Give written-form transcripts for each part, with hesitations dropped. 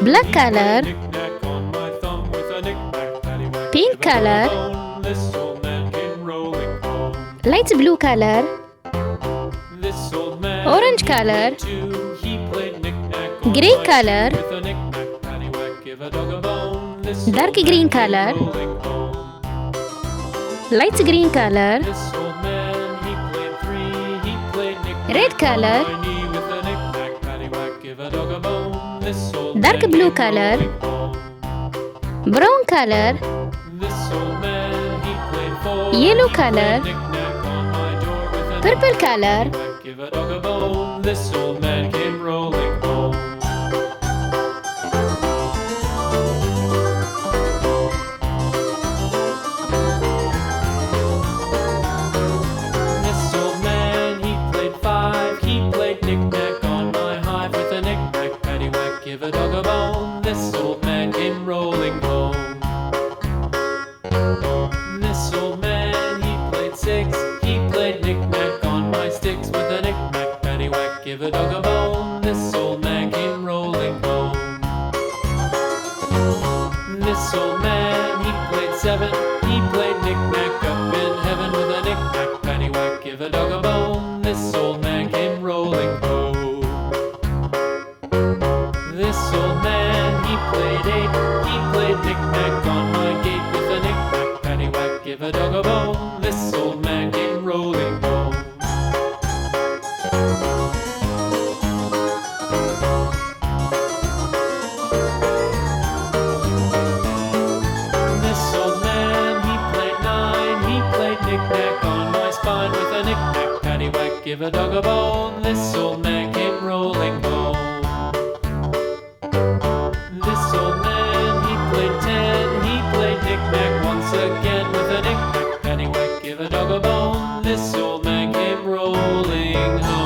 Black color. Pink color. Light blue color. Orange color. Grey color. Dark green color. Light green color. Red color. Dark blue color. Brown color. Yellow color. Purple color. Give a dog a bone. This old man came rolling home. This old man, he played five. He played knick-knack on my hive with a knick-knack, paddywhack. Give a dog a bone. This old man came rolling home. This old man, he played six. He played knick-knack on my sticks with a knick-knack, paddywhack. Give a dog a bone. This old man came rolling home. This old man, he played seven. He played knick-knack up in heaven with a knick-knack, paddywhack. Give a dog a bone. This old man came rolling home. This old man, he played eight. He played knick-knack on my gate with a knick-knack, paddywhack. Give a dog a bone. This old man came rolling home. This old man, he played nine. He played knick-knack on my spine with a knick-knack, paddywhack. Give a dog a bone. This old man came rolling home. This old man, he played ten. He played knick-knack once again with a knick-knack, paddywhack. Give a dog a bone. This old man came rolling home.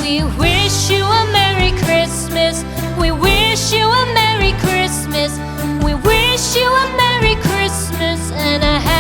We wish you a Merry Christmas. We wish you a Merry Christmas. We wish you a Merry Christmas and a